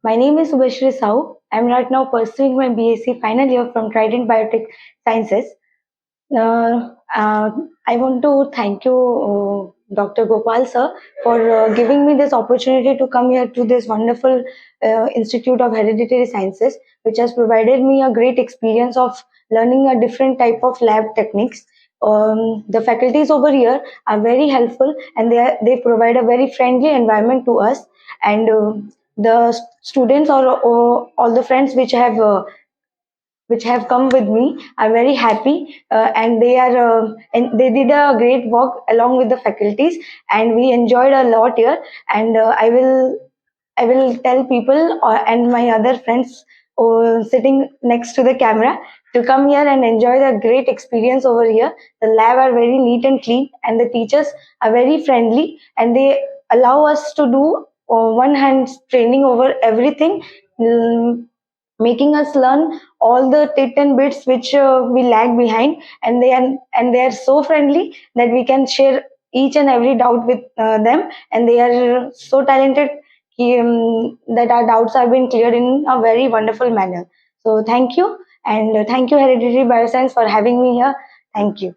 My name is Subhashree Sahoo. I'm right now pursuing my BSc final year from Trident Biotech Sciences. I want to thank you, Dr. Gopal sir, for giving me this opportunity to come here to this wonderful Institute of Hereditary Sciences, which has provided me a great experience of learning a different type of lab techniques. The faculties over here are very helpful, and they provide a very friendly environment to us. And the students or all the friends which have come with me are very happy, and they did a great work along with the faculties, and we enjoyed a lot here. And I will tell people and my other friends sitting next to the camera to come here and enjoy the great experience over here. The lab are very neat and clean, and the teachers are very friendly, and they allow us to do one hand training over everything, making us learn all the tit and bits which we lag behind. And they are so friendly that we can share each and every doubt with them, and they are so talented that our doubts are being cleared in a very wonderful manner. So thank you, and thank you Hereditary Bioscience for having me here. Thank you.